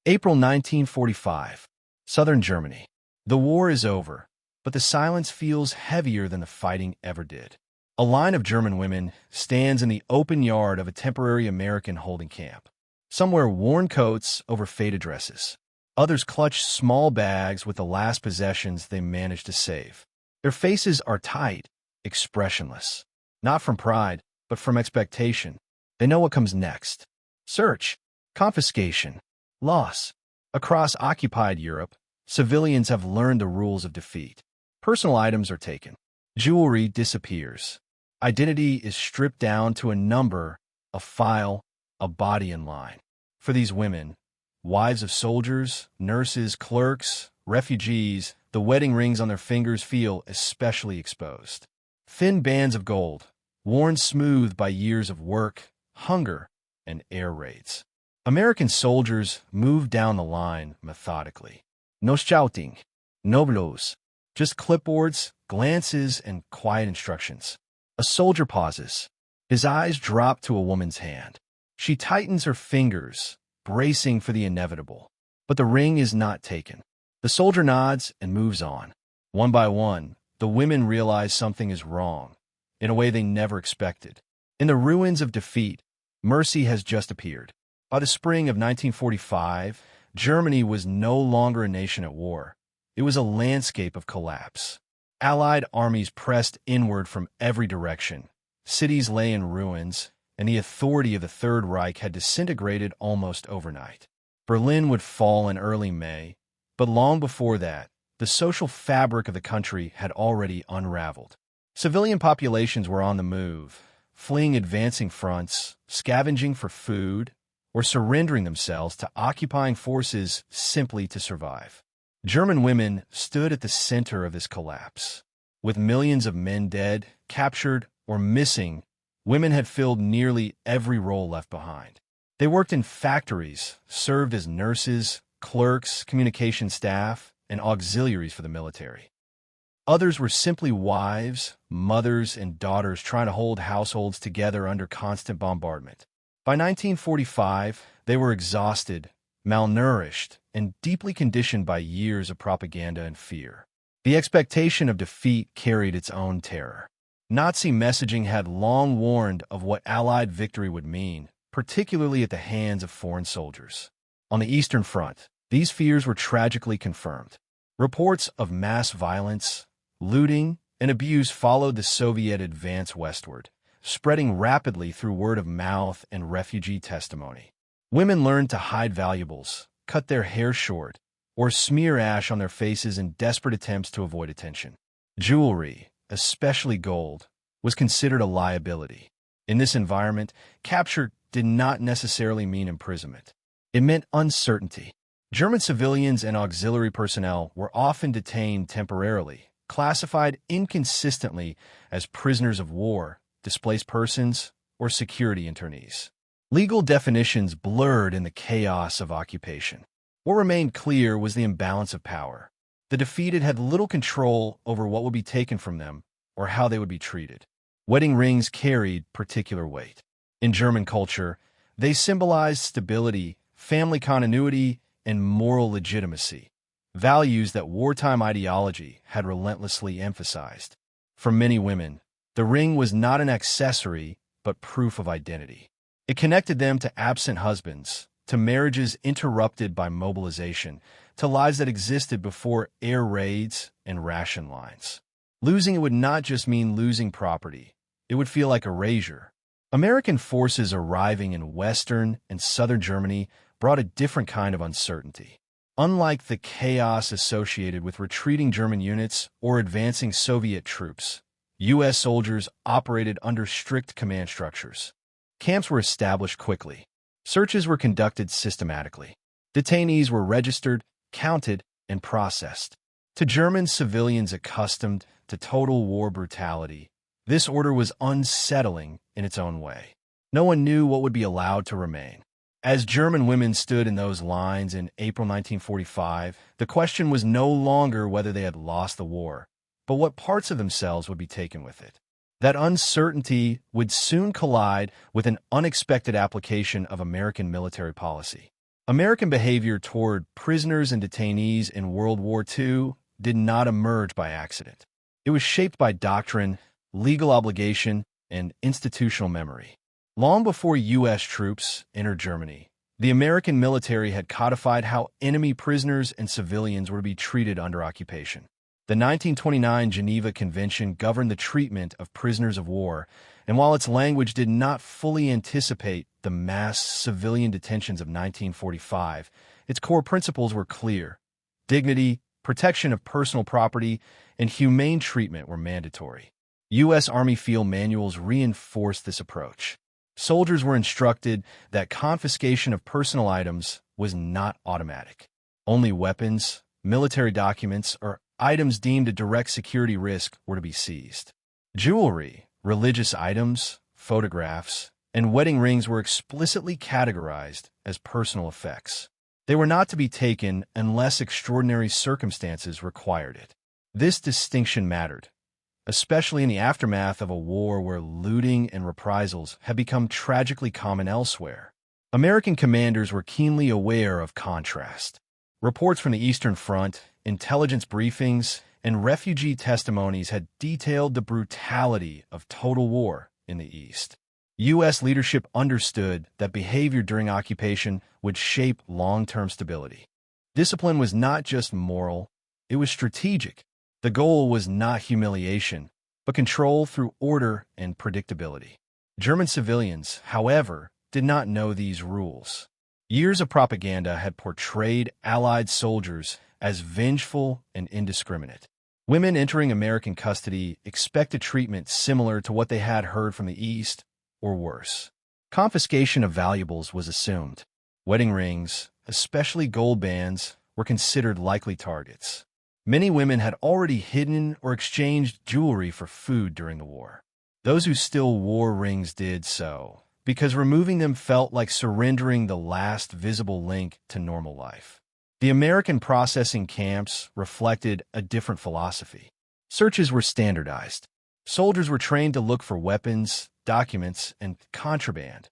April 1945. Southern Germany. The war is over, but the silence feels heavier than the fighting ever did. A line of German women stands in the open yard of a temporary American holding camp. Some wear worn coats over faded dresses. Others clutch small bags with the last possessions they managed to save. Their faces are tight, expressionless. Not from pride, but from expectation. They know what comes next. Search, confiscation, loss. Across occupied Europe, civilians have learned the rules of defeat. Personal items are taken. Jewelry disappears. Identity is stripped down to a number, a file, a body in line. For these women, wives of soldiers, nurses, clerks, refugees, the wedding rings on their fingers feel especially exposed. Thin bands of gold, worn smooth by years of work, hunger, and air raids. American soldiers move down the line methodically. No shouting, no blows, just clipboards, glances, and quiet instructions. A soldier pauses. His eyes drop to a woman's hand. She tightens her fingers, bracing for the inevitable. But the ring is not taken. The soldier nods and moves on. One by one, the women realize something is wrong, in a way they never expected. In the ruins of defeat, mercy has just appeared. By the spring of 1945, Germany was no longer a nation at war. It was a landscape of collapse. Allied armies pressed inward from every direction. Cities lay in ruins, and the authority of the Third Reich had disintegrated almost overnight. Berlin would fall in early May, but long before that, the social fabric of the country had already unraveled. Civilian populations were on the move, fleeing advancing fronts, scavenging for food, or surrendering themselves to occupying forces simply to survive. German women stood at the center of this collapse. With millions of men dead, captured, or missing, women had filled nearly every role left behind. They worked in factories, served as nurses, clerks, communication staff, and auxiliaries for the military. Others were simply wives, mothers, and daughters trying to hold households together under constant bombardment. By 1945, they were exhausted, malnourished, and deeply conditioned by years of propaganda and fear. The expectation of defeat carried its own terror. Nazi messaging had long warned of what Allied victory would mean, particularly at the hands of foreign soldiers. On the Eastern Front, these fears were tragically confirmed. Reports of mass violence, looting, and abuse followed the Soviet advance westward, spreading rapidly through word of mouth and refugee testimony. Women learned to hide valuables, cut their hair short, or smear ash on their faces in desperate attempts to avoid attention. Jewelry, especially gold, was considered a liability. In this environment, capture did not necessarily mean imprisonment. It meant uncertainty. German civilians and auxiliary personnel were often detained temporarily, classified inconsistently as prisoners of war, displaced persons, or security internees. Legal definitions blurred in the chaos of occupation. What remained clear was the imbalance of power. The defeated had little control over what would be taken from them or how they would be treated. Wedding rings carried particular weight. In German culture, they symbolized stability, family continuity, and moral legitimacy, values that wartime ideology had relentlessly emphasized. For many women, the ring was not an accessory, but proof of identity. It connected them to absent husbands, to marriages interrupted by mobilization, to lives that existed before air raids and ration lines. Losing it would not just mean losing property. It would feel like erasure. American forces arriving in Western and Southern Germany brought a different kind of uncertainty. Unlike the chaos associated with retreating German units or advancing Soviet troops, U.S. soldiers operated under strict command structures. Camps were established quickly. Searches were conducted systematically. Detainees were registered, counted, and processed. To German civilians accustomed to total war brutality, this order was unsettling in its own way. No one knew what would be allowed to remain. As German women stood in those lines in April 1945, the question was no longer whether they had lost the war, but what parts of themselves would be taken with it. That uncertainty would soon collide with an unexpected application of American military policy. American behavior toward prisoners and detainees in World War II did not emerge by accident. It was shaped by doctrine, legal obligation, and institutional memory. Long before U.S. troops entered Germany, the American military had codified how enemy prisoners and civilians were to be treated under occupation. The 1929 Geneva Convention governed the treatment of prisoners of war, and while its language did not fully anticipate the mass civilian detentions of 1945, its core principles were clear. Dignity, protection of personal property, and humane treatment were mandatory. U.S. Army field manuals reinforced this approach. Soldiers were instructed that confiscation of personal items was not automatic. Only weapons, military documents, or items deemed a direct security risk were to be seized. Jewelry, religious items, photographs, and wedding rings were explicitly categorized as personal effects. They were not to be taken unless extraordinary circumstances required it. This distinction mattered, especially in the aftermath of a war where looting and reprisals had become tragically common elsewhere. American commanders were keenly aware of contrast. Reports from the Eastern Front, intelligence briefings, and refugee testimonies had detailed the brutality of total war in the East. U.S. leadership understood that behavior during occupation would shape long-term stability. Discipline was not just moral, it was strategic. The goal was not humiliation, but control through order and predictability. German civilians, however, did not know these rules. Years of propaganda had portrayed Allied soldiers as vengeful and indiscriminate. Women entering American custody expected treatment similar to what they had heard from the East, or worse. Confiscation of valuables was assumed. Wedding rings, especially gold bands, were considered likely targets. Many women had already hidden or exchanged jewelry for food during the war. Those who still wore rings did so because removing them felt like surrendering the last visible link to normal life. The American processing camps reflected a different philosophy. Searches were standardized. Soldiers were trained to look for weapons, documents, and contraband,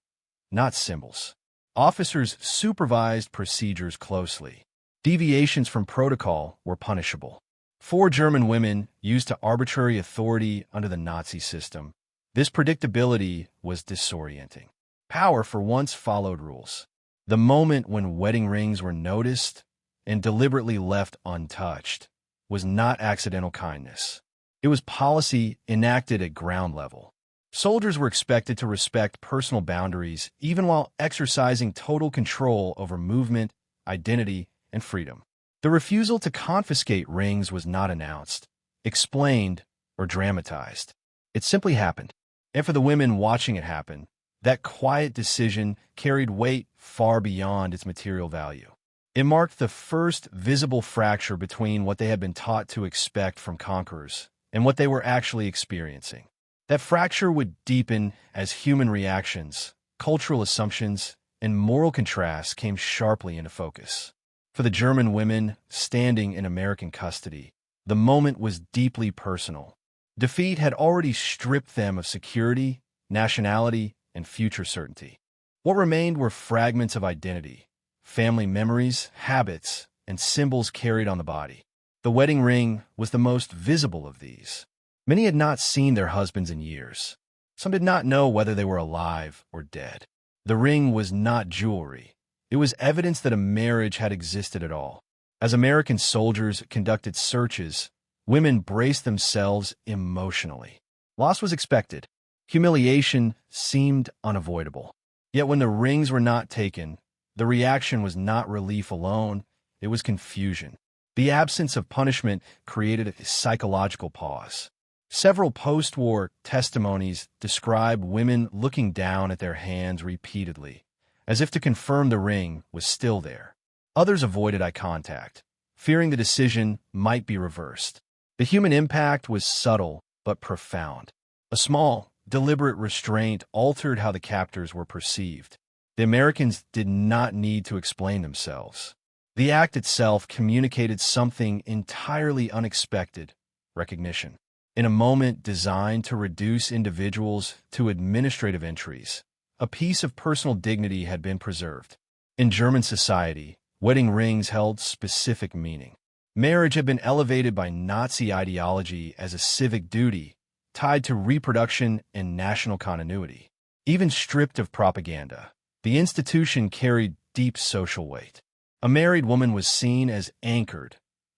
not symbols. Officers supervised procedures closely. Deviations from protocol were punishable. 4 German women used to arbitrary authority under the Nazi system. This predictability was disorienting. Power for once followed rules. The moment when wedding rings were noticed and deliberately left untouched was not accidental kindness. It was policy enacted at ground level. Soldiers were expected to respect personal boundaries even while exercising total control over movement, identity, and freedom. The refusal to confiscate rings was not announced, explained, or dramatized. It simply happened. And for the women watching it happen, that quiet decision carried weight far beyond its material value. It marked the first visible fracture between what they had been taught to expect from conquerors and what they were actually experiencing. That fracture would deepen as human reactions, cultural assumptions, and moral contrasts came sharply into focus. For the German women standing in American custody, the moment was deeply personal. Defeat had already stripped them of security, nationality, and future certainty. What remained were fragments of identity, family memories, habits, and symbols carried on the body. The wedding ring was the most visible of these. Many had not seen their husbands in years. Some did not know whether they were alive or dead. The ring was not jewelry. It was evidence that a marriage had existed at all. As American soldiers conducted searches, women braced themselves emotionally. Loss was expected. Humiliation seemed unavoidable. Yet when the rings were not taken, the reaction was not relief alone, it was confusion. The absence of punishment created a psychological pause. Several post-war testimonies describe women looking down at their hands repeatedly, as if to confirm the ring was still there. Others avoided eye contact, fearing the decision might be reversed. The human impact was subtle but profound. A small, deliberate restraint altered how the captors were perceived. The Americans did not need to explain themselves. The act itself communicated something entirely unexpected: recognition. In a moment designed to reduce individuals to administrative entries, a piece of personal dignity had been preserved. In German society, wedding rings held specific meaning. Marriage had been elevated by Nazi ideology as a civic duty, tied to reproduction and national continuity. Even stripped of propaganda, the institution carried deep social weight. A married woman was seen as anchored,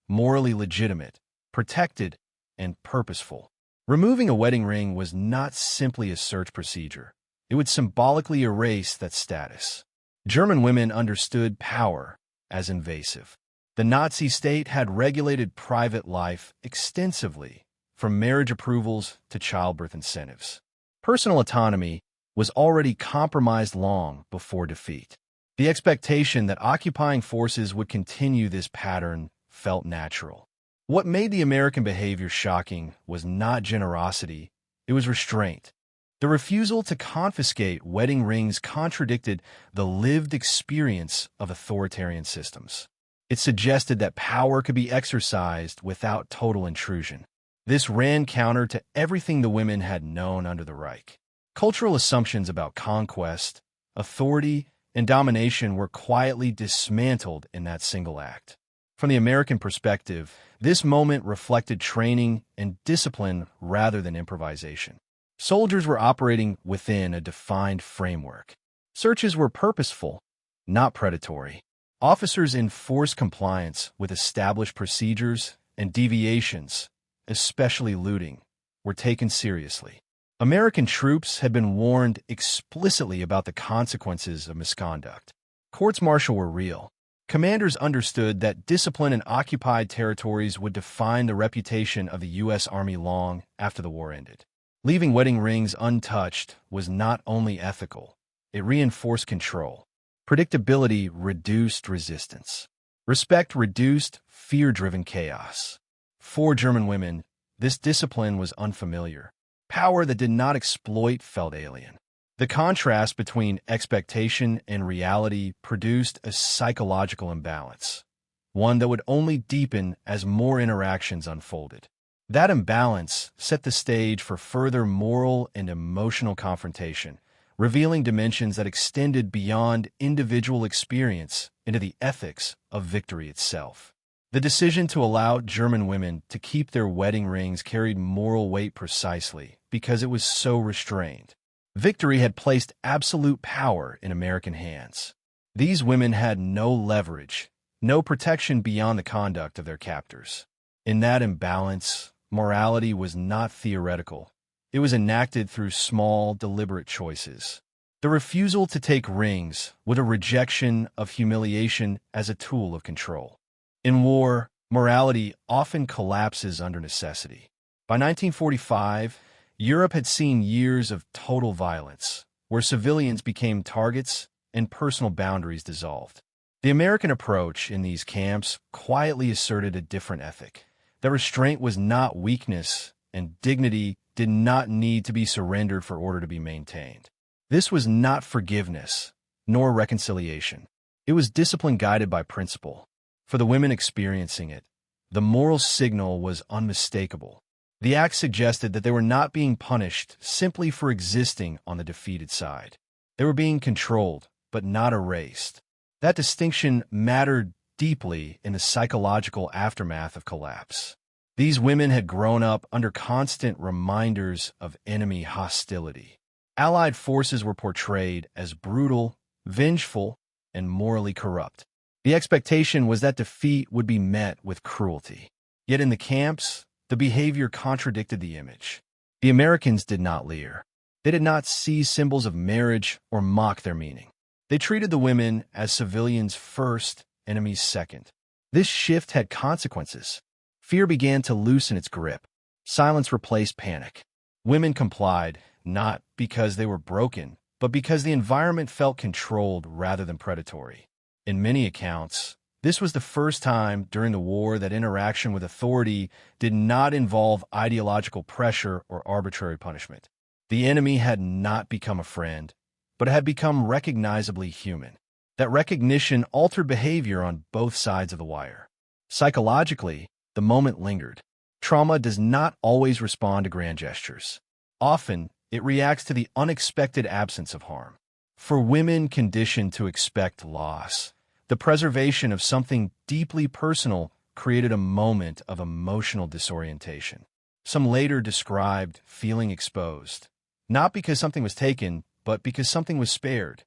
morally legitimate, protected, and purposeful. Removing a wedding ring was not simply a search procedure. It would symbolically erase that status. German women understood power as invasive. The Nazi state had regulated private life extensively, from marriage approvals to childbirth incentives. Personal autonomy was already compromised long before defeat. The expectation that occupying forces would continue this pattern felt natural. What made the American behavior shocking was not generosity, it was restraint. The refusal to confiscate wedding rings contradicted the lived experience of authoritarian systems. It suggested that power could be exercised without total intrusion. This ran counter to everything the women had known under the Reich. Cultural assumptions about conquest, authority, and domination were quietly dismantled in that single act. From the American perspective, this moment reflected training and discipline rather than improvisation. Soldiers were operating within a defined framework. Searches were purposeful, not predatory. Officers enforced compliance with established procedures, and deviations, especially looting, were taken seriously. American troops had been warned explicitly about the consequences of misconduct. Courts-martial were real. Commanders understood that discipline in occupied territories would define the reputation of the U.S. Army long after the war ended. Leaving wedding rings untouched was not only ethical, it reinforced control. Predictability reduced resistance. Respect reduced fear-driven chaos. For German women, this discipline was unfamiliar. Power that did not exploit felt alien. The contrast between expectation and reality produced a psychological imbalance, one that would only deepen as more interactions unfolded. That imbalance set the stage for further moral and emotional confrontation, revealing dimensions that extended beyond individual experience into the ethics of victory itself. The decision to allow German women to keep their wedding rings carried moral weight precisely because it was so restrained. Victory had placed absolute power in American hands. These women had no leverage, no protection beyond the conduct of their captors. In that imbalance, morality was not theoretical. It was enacted through small, deliberate choices. The refusal to take rings was a rejection of humiliation as a tool of control. In war, morality often collapses under necessity. By 1945, Europe had seen years of total violence, where civilians became targets and personal boundaries dissolved. The American approach in these camps quietly asserted a different ethic. That restraint was not weakness, and dignity did not need to be surrendered for order to be maintained. This was not forgiveness, nor reconciliation. It was discipline guided by principle. For the women experiencing it, the moral signal was unmistakable. The act suggested that they were not being punished simply for existing on the defeated side. They were being controlled, but not erased. That distinction mattered deeply in the psychological aftermath of collapse. These women had grown up under constant reminders of enemy hostility. Allied forces were portrayed as brutal, vengeful, and morally corrupt. The expectation was that defeat would be met with cruelty. Yet in the camps, the behavior contradicted the image. The Americans did not leer. They did not seize symbols of marriage or mock their meaning. They treated the women as civilians first, enemies second. This shift had consequences. Fear began to loosen its grip. Silence replaced panic. Women complied, not because they were broken, but because the environment felt controlled rather than predatory. In many accounts, this was the first time during the war that interaction with authority did not involve ideological pressure or arbitrary punishment. The enemy had not become a friend, but had become recognizably human. That recognition altered behavior on both sides of the wire. Psychologically, the moment lingered. Trauma does not always respond to grand gestures. Often, it reacts to the unexpected absence of harm. For women conditioned to expect loss, the preservation of something deeply personal created a moment of emotional disorientation. Some later described feeling exposed, not because something was taken, but because something was spared.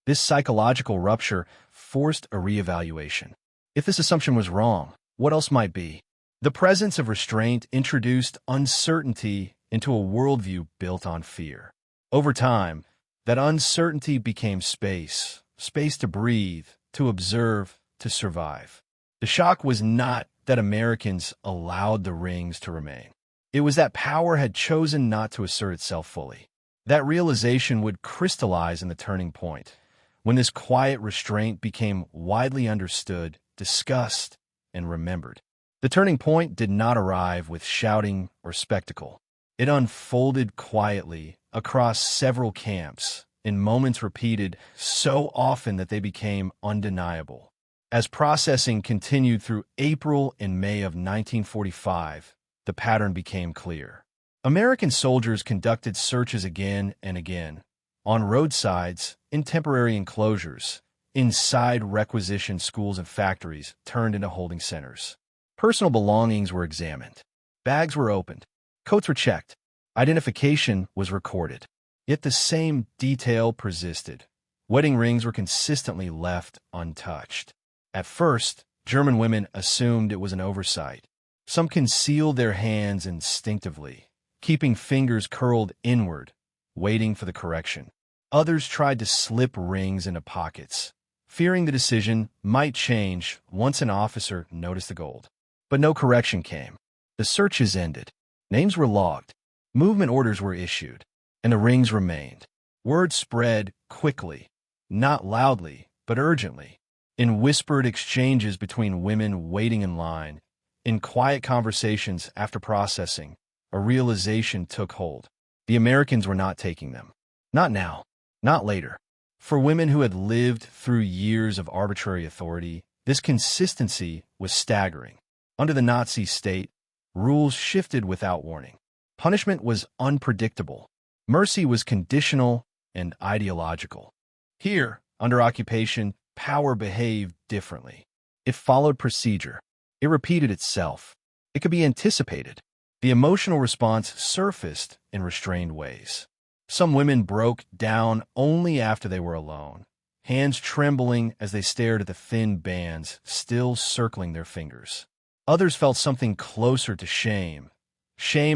This psychological rupture forced a reevaluation. If this assumption was wrong, what else might be? The presence of restraint introduced uncertainty into a worldview built on fear. Over time, that uncertainty became space to breathe, to observe, to survive. The shock was not that Americans allowed the rings to remain. It was that power had chosen not to assert itself fully. That realization would crystallize in the turning point, when this quiet restraint became widely understood, discussed, and remembered. The turning point did not arrive with shouting or spectacle. It unfolded quietly across several camps, in moments repeated so often that they became undeniable. As processing continued through April and May of 1945, the pattern became clear. American soldiers conducted searches again and again, on roadsides, in temporary enclosures, inside requisition schools and factories turned into holding centers. Personal belongings were examined. Bags were opened. Coats were checked. Identification was recorded. Yet the same detail persisted. Wedding rings were consistently left untouched. At first, German women assumed it was an oversight. Some concealed their hands instinctively, keeping fingers curled inward, waiting for the correction. Others tried to slip rings into pockets, fearing the decision might change once an officer noticed the gold. But no correction came. The searches ended. Names were logged. Movement orders were issued. And the rings remained. Word spread quickly, not loudly, but urgently. In whispered exchanges between women waiting in line, in quiet conversations after processing, a realization took hold. The Americans were not taking them. Not now. Not later. For women who had lived through years of arbitrary authority, this consistency was staggering. Under the Nazi state, rules shifted without warning. Punishment was unpredictable. Mercy was conditional and ideological. Here, under occupation, power behaved differently. It followed procedure. It repeated itself. It could be anticipated. The emotional response surfaced in restrained ways. Some women broke down only after they were alone, hands trembling as they stared at the thin bands still circling their fingers. Others felt something closer to shame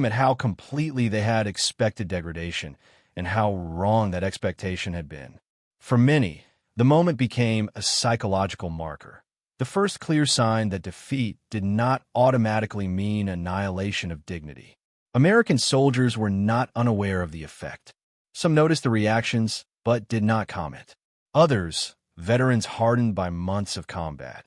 at how completely they had expected degradation and how wrong that expectation had been. For many, the moment became a psychological marker, the first clear sign that defeat did not automatically mean annihilation of dignity. American soldiers were not unaware of the effect. Some noticed the reactions, but did not comment. Others, veterans hardened by months of combat,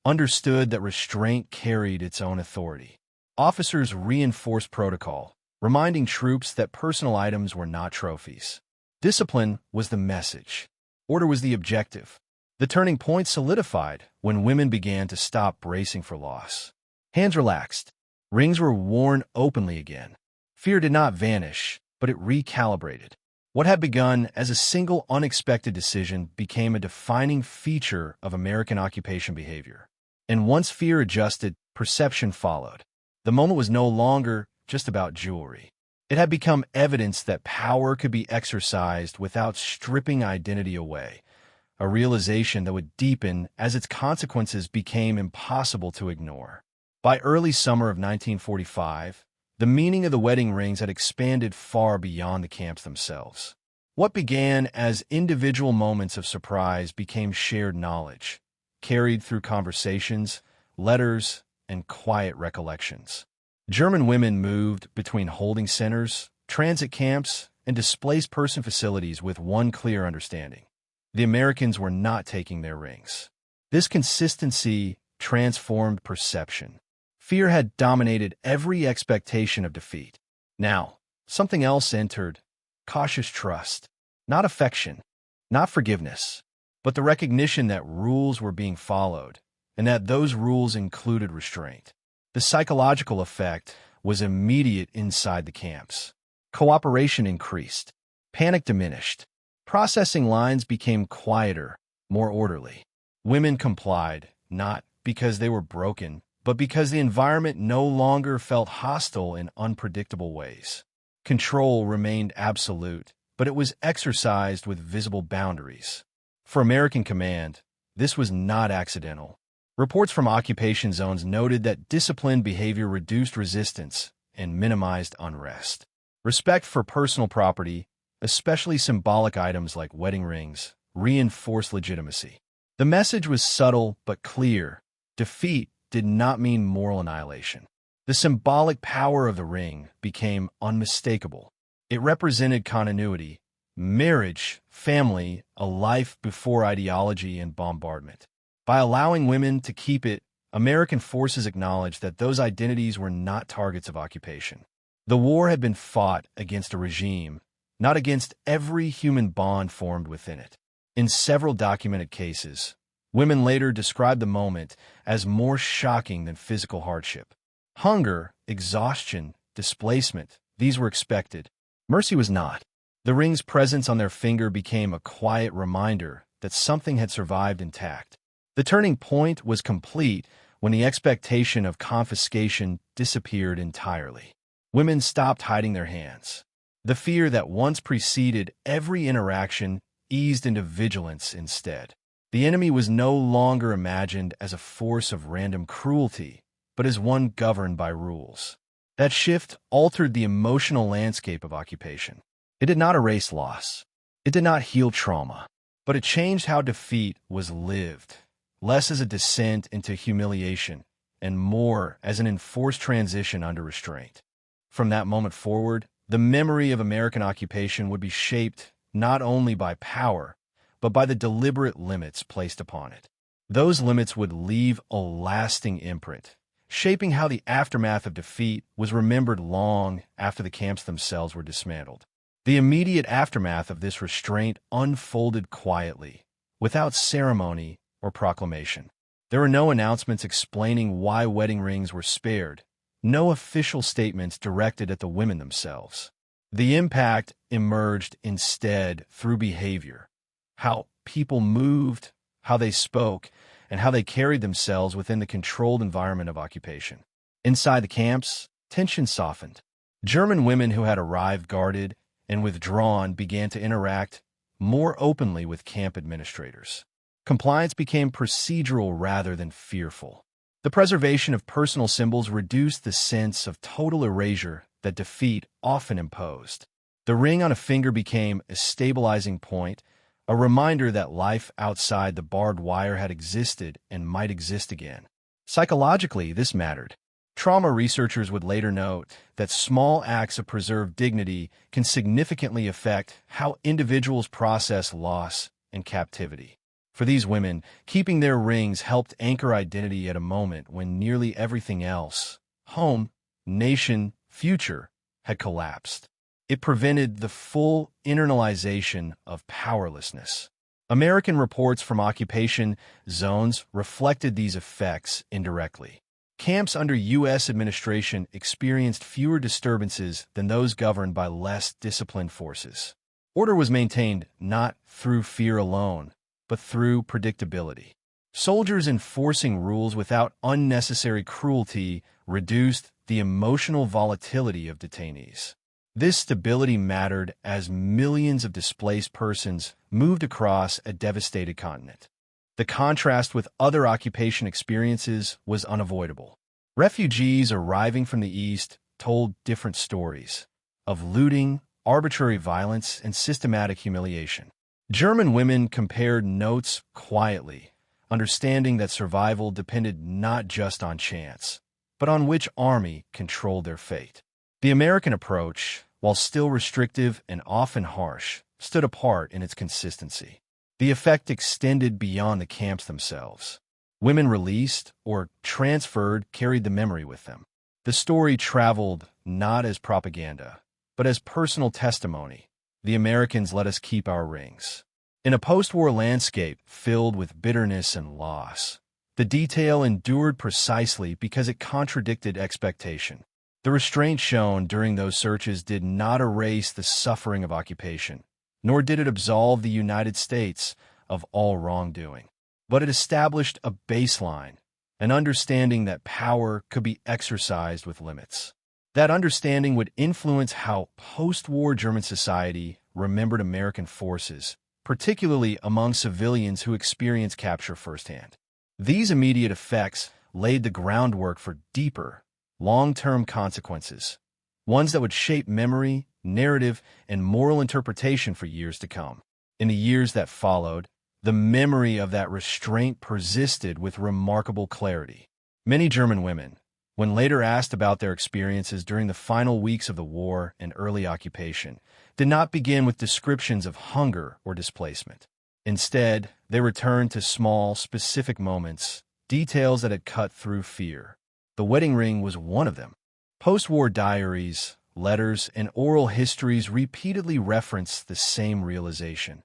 understood that restraint carried its own authority. Officers reinforced protocol, reminding troops that personal items were not trophies. Discipline was the message. Order was the objective. The turning point solidified when women began to stop bracing for loss. Hands relaxed. Rings were worn openly again. Fear did not vanish, but it recalibrated. What had begun as a single unexpected decision became a defining feature of American occupation behavior. And once fear adjusted, perception followed. The moment was no longer just about jewelry. It had become evidence that power could be exercised without stripping identity away, a realization that would deepen as its consequences became impossible to ignore. By early summer of 1945, the meaning of the wedding rings had expanded far beyond the camps themselves. What began as individual moments of surprise became shared knowledge, carried through conversations, letters, and quiet recollections. German women moved between holding centers, transit camps, and displaced person facilities with one clear understanding. The Americans were not taking their rings. This consistency transformed perception. Fear had dominated every expectation of defeat. Now, something else entered: cautious trust. Not affection, not forgiveness, but the recognition that rules were being followed, and that those rules included restraint. The psychological effect was immediate inside the camps. Cooperation increased. Panic diminished. Processing lines became quieter, more orderly. Women complied, not because they were broken, but because the environment no longer felt hostile in unpredictable ways. Control remained absolute, but it was exercised with visible boundaries. For American command, this was not accidental. Reports from occupation zones noted that disciplined behavior reduced resistance and minimized unrest. Respect for personal property, especially symbolic items like wedding rings, reinforced legitimacy. The message was subtle but clear. Defeat did not mean moral annihilation. The symbolic power of the ring became unmistakable. It represented continuity, marriage, family, a life before ideology and bombardment. By allowing women to keep it, American forces acknowledged that those identities were not targets of occupation. The war had been fought against a regime, not against every human bond formed within it. In several documented cases, women later described the moment as more shocking than physical hardship. Hunger, exhaustion, displacement, these were expected. Mercy was not. The ring's presence on their finger became a quiet reminder that something had survived intact. The turning point was complete when the expectation of confiscation disappeared entirely. Women stopped hiding their hands. The fear that once preceded every interaction eased into vigilance instead. The enemy was no longer imagined as a force of random cruelty, but as one governed by rules. That shift altered the emotional landscape of occupation. It did not erase loss. It did not heal trauma, but it changed how defeat was lived, less as a descent into humiliation and more as an enforced transition under restraint. From that moment forward, the memory of American occupation would be shaped not only by power, but by the deliberate limits placed upon it. Those limits would leave a lasting imprint, shaping how the aftermath of defeat was remembered long after the camps themselves were dismantled. The immediate aftermath of this restraint unfolded quietly, without ceremony or proclamation. There were no announcements explaining why wedding rings were spared, no official statements directed at the women themselves. The impact emerged instead through behavior, how people moved, how they spoke, and how they carried themselves within the controlled environment of occupation. Inside the camps, tension softened. German women who had arrived guarded and withdrawn began to interact more openly with camp administrators. Compliance became procedural rather than fearful. The preservation of personal symbols reduced the sense of total erasure that defeat often imposed. The ring on a finger became a stabilizing point, a reminder that life outside the barbed wire had existed and might exist again. Psychologically, this mattered. Trauma researchers would later note that small acts of preserved dignity can significantly affect how individuals process loss and captivity. For these women, keeping their rings helped anchor identity at a moment when nearly everything else, home, nation, future, had collapsed. It prevented the full internalization of powerlessness. American reports from occupation zones reflected these effects indirectly. Camps under U.S. administration experienced fewer disturbances than those governed by less disciplined forces. Order was maintained not through fear alone, but through predictability. Soldiers enforcing rules without unnecessary cruelty reduced the emotional volatility of detainees. This stability mattered as millions of displaced persons moved across a devastated continent. The contrast with other occupation experiences was unavoidable. Refugees arriving from the East told different stories of looting, arbitrary violence, and systematic humiliation. German women compared notes quietly, understanding that survival depended not just on chance, but on which army controlled their fate. The American approach, while still restrictive and often harsh, stood apart in its consistency. The effect extended beyond the camps themselves. Women released or transferred carried the memory with them. The story traveled not as propaganda, but as personal testimony. The Americans let us keep our rings. In a post-war landscape filled with bitterness and loss, the detail endured precisely because it contradicted expectation. The restraint shown during those searches did not erase the suffering of occupation. nor did it absolve the United States of all wrongdoing. But it established a baseline, an understanding that power could be exercised with limits. That understanding would influence how post-war German society remembered American forces, particularly among civilians who experienced capture firsthand. These immediate effects laid the groundwork for deeper, long-term consequences, ones that would shape memory, narrative, and moral interpretation for years to come. In the years that followed, the memory of that restraint persisted with remarkable clarity. Many German women, when later asked about their experiences during the final weeks of the war and early occupation, did not begin with descriptions of hunger or displacement. Instead, they returned to small, specific moments, details that had cut through fear. The wedding ring was one of them. Post-war diaries, letters, and oral histories repeatedly reference the same realization: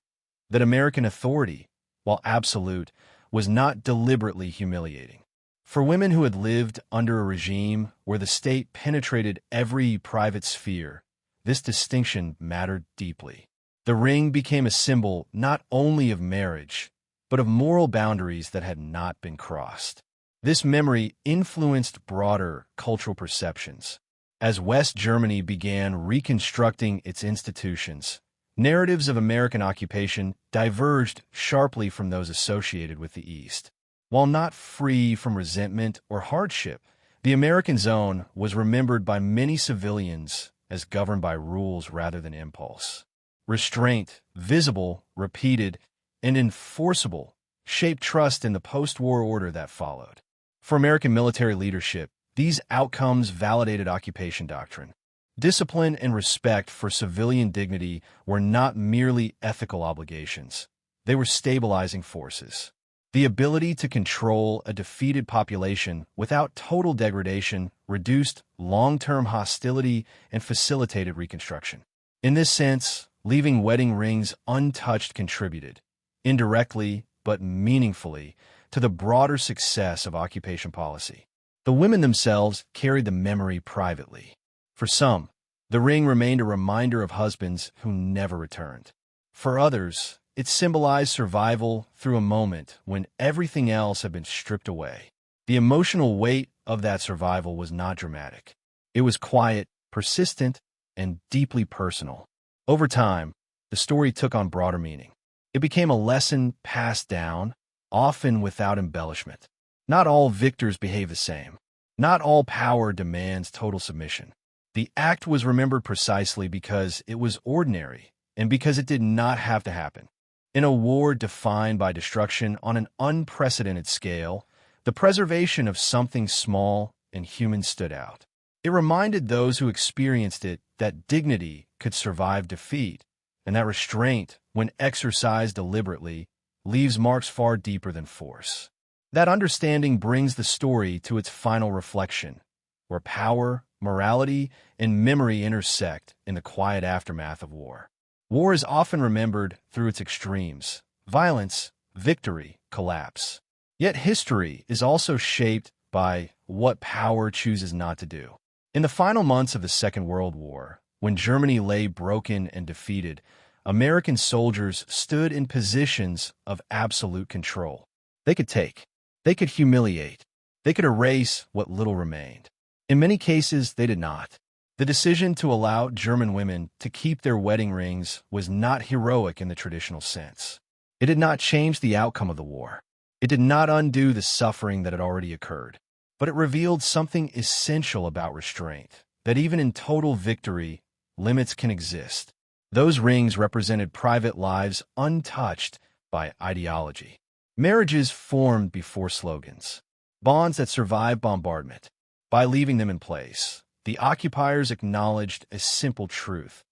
that American authority, while absolute, was not deliberately humiliating. For women who had lived under a regime where the state penetrated every private sphere, this distinction mattered deeply. The ring became a symbol not only of marriage, but of moral boundaries that had not been crossed. This memory influenced broader cultural perceptions. As West Germany began reconstructing its institutions, narratives of American occupation diverged sharply from those associated with the East. While not free from resentment or hardship, the American zone was remembered by many civilians as governed by rules rather than impulse. Restraint, visible, repeated, and enforceable, shaped trust in the post-war order that followed. For American military leadership, these outcomes validated occupation doctrine. Discipline and respect for civilian dignity were not merely ethical obligations. They were stabilizing forces. The ability to control a defeated population without total degradation reduced long-term hostility and facilitated reconstruction. In this sense, leaving wedding rings untouched contributed, indirectly but meaningfully, to the broader success of occupation policy. The women themselves carried the memory privately. For some, the ring remained a reminder of husbands who never returned. For others, it symbolized survival through a moment when everything else had been stripped away. The emotional weight of that survival was not dramatic. It was quiet, persistent, and deeply personal. Over time, the story took on broader meaning. It became a lesson passed down, often without embellishment. Not all victors behave the same. Not all power demands total submission. The act was remembered precisely because it was ordinary and because it did not have to happen. In a war defined by destruction on an unprecedented scale, the preservation of something small and human stood out. It reminded those who experienced it that dignity could survive defeat, and that restraint, when exercised deliberately, leaves marks far deeper than force. That understanding brings the story to its final reflection, where power, morality, and memory intersect in the quiet aftermath of war. War is often remembered through its extremes: violence, victory, collapse. Yet history is also shaped by what power chooses not to do. In the final months of the Second World War, when Germany lay broken and defeated, American soldiers stood in positions of absolute control. They could take, they could humiliate, they could erase what little remained. In many cases, they did not. The decision to allow German women to keep their wedding rings was not heroic in the traditional sense. It did not change the outcome of the war. It did not undo the suffering that had already occurred. But it revealed something essential about restraint, that even in total victory, limits can exist. Those rings represented private lives untouched by ideology. Marriages formed before slogans. Bonds that survived bombardment. By leaving them in place, the occupiers acknowledged a simple truth: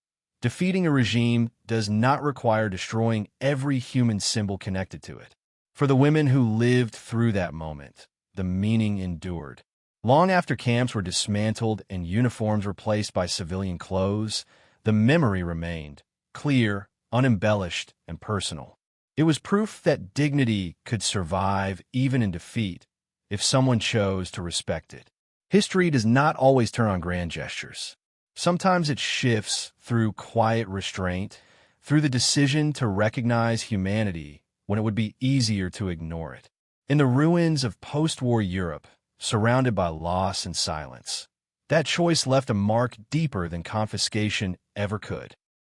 defeating a regime does not require destroying every human symbol connected to it. For the women who lived through that moment, the meaning endured. Long after camps were dismantled and uniforms replaced by civilian clothes, the memory remained, clear, unembellished, and personal. It was proof that dignity could survive even in defeat if someone chose to respect it. History does not always turn on grand gestures. Sometimes it shifts through quiet restraint, through the decision to recognize humanity when it would be easier to ignore it. In the ruins of post-war Europe, surrounded by loss and silence, that choice left a mark deeper than confiscation ever could.